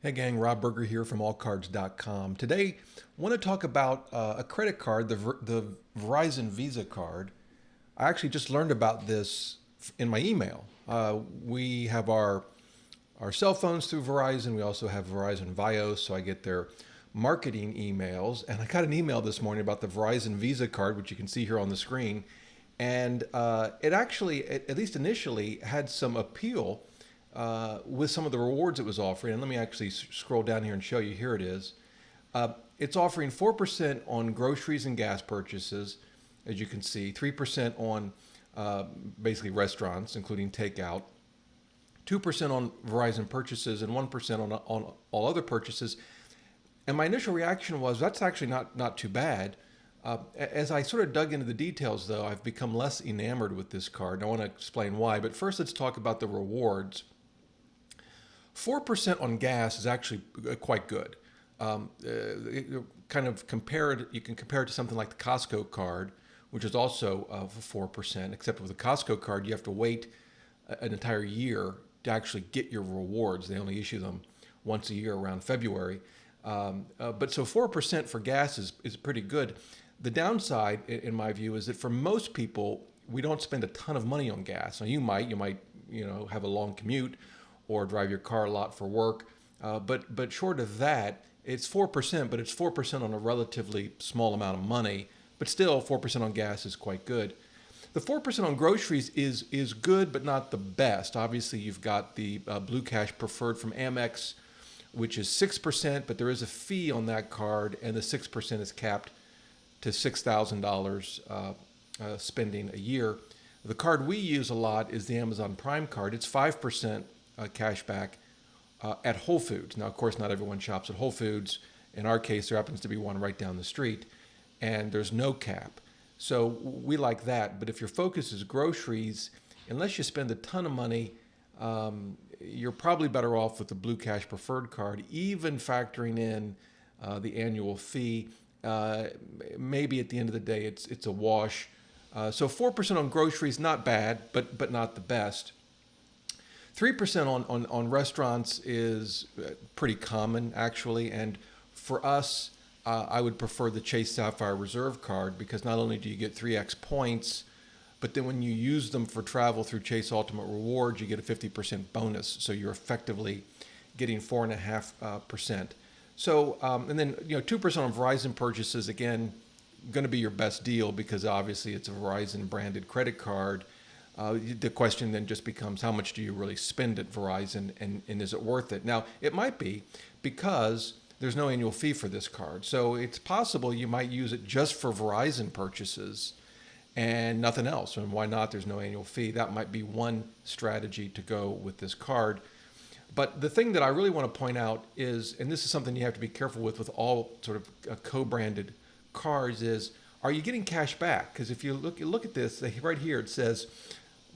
Hey gang, Rob Berger here from allcards.com. Today, I want to talk about a credit card, the Verizon Visa card. I actually just learned about this in my email. We have our cell phones through Verizon. We also have Verizon Vios, so I get their marketing emails. And I got an email this morning about the Verizon Visa card, which you can see here on the screen. And it actually, at least initially, had some appeal with some of the rewards it was offering. And let me actually scroll down here and show you. Here it is. It's offering 4% on groceries and gas purchases, as you can see, 3% on basically restaurants, including takeout, 2% on Verizon purchases, and 1% on all other purchases. And my initial reaction was that's actually not too bad. As I sort of dug into the details, though, I've become less enamored with this card. And I want to explain why. But first, let's talk about the rewards. 4% on gas is actually quite good. Kind of compared, you can compare it to something like the Costco card, which is also 4%, except with the Costco card, you have to wait an entire year to actually get your rewards. They only issue them once a year around February. But so 4% for gas is pretty good. The downside, in my view, is that for most people, we don't spend a ton of money on gas. Now you might have a long commute or drive your car a lot for work. But short of that, it's 4%, but it's 4% on a relatively small amount of money. But still, 4% on gas is quite good. The 4% on groceries is good, but not the best. Obviously, you've got the Blue Cash Preferred from Amex, which is 6%, but there is a fee on that card, and the 6% is capped to $6,000 spending a year. The card we use a lot is the Amazon Prime card. It's 5% cash back at Whole Foods. Now, of course, not everyone shops at Whole Foods. In our case, there happens to be one right down the street, and there's no cap. So we like that. But if your focus is groceries, unless you spend a ton of money, you're probably better off with the Blue Cash Preferred card, even factoring in the annual fee. Maybe at the end of the day, it's a wash. So 4% on groceries, not bad, but not the best. 3% on restaurants is pretty common, actually. And for us, I would prefer the Chase Sapphire Reserve card because not only do you get 3x points, but then when you use them for travel through Chase Ultimate Rewards, you get a 50% bonus. So you're effectively getting 4.5%. So, and then 2% on Verizon purchases, again, going to be your best deal because obviously it's a Verizon branded credit card. The question then just becomes how much do you really spend at Verizon and is it worth it? Now, it might be because there's no annual fee for this card. So it's possible you might use it just for Verizon purchases and nothing else. And why not? There's no annual fee. That might be one strategy to go with this card. But the thing that I really want to point out is, and this is something you have to be careful with all sort of co-branded cards, is are you getting cash back? Because if you look at this, right here it says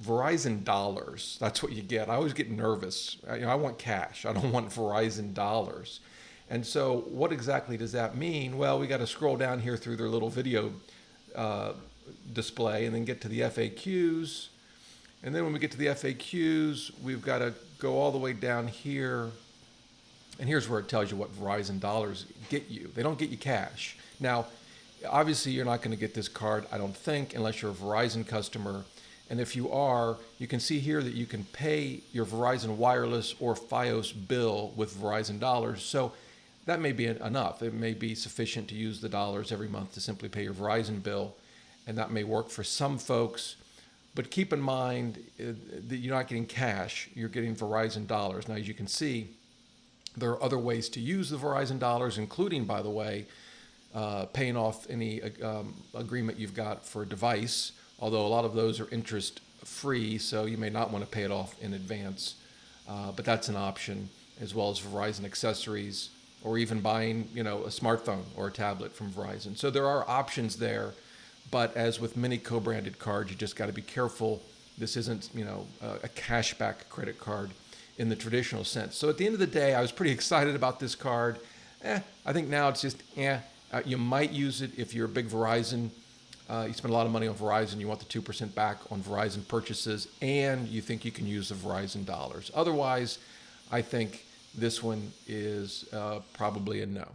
Verizon Dollars. That's what you get. I always get nervous. I want cash. I don't want Verizon Dollars. And so what exactly does that mean? Well, we got to scroll down here through their little video display and then get to the FAQs. And then when we get to the FAQs, we've got to go all the way down here. And here's where it tells you what Verizon Dollars get you. They don't get you cash. Now, obviously, you're not going to get this card, I don't think, unless you're a Verizon customer. And if you are, you can see here that you can pay your Verizon Wireless or Fios bill with Verizon Dollars. So that may be enough. It may be sufficient to use the dollars every month to simply pay your Verizon bill. And that may work for some folks. But keep in mind that you're not getting cash, you're getting Verizon Dollars. Now, as you can see, there are other ways to use the Verizon Dollars, including, by the way, paying off any agreement you've got for a device, although a lot of those are interest free, so you may not want to pay it off in advance. But that's an option, as well as Verizon accessories, or even buying a smartphone or a tablet from Verizon. So there are options there. But as with many co-branded cards, you just got to be careful. This isn't, a cashback credit card in the traditional sense. So at the end of the day, I was pretty excited about this card. I think now it's just, you might use it if you're a big Verizon. You spend a lot of money on Verizon. You want the 2% back on Verizon purchases, and you think you can use the Verizon Dollars. Otherwise, I think This one is probably a no.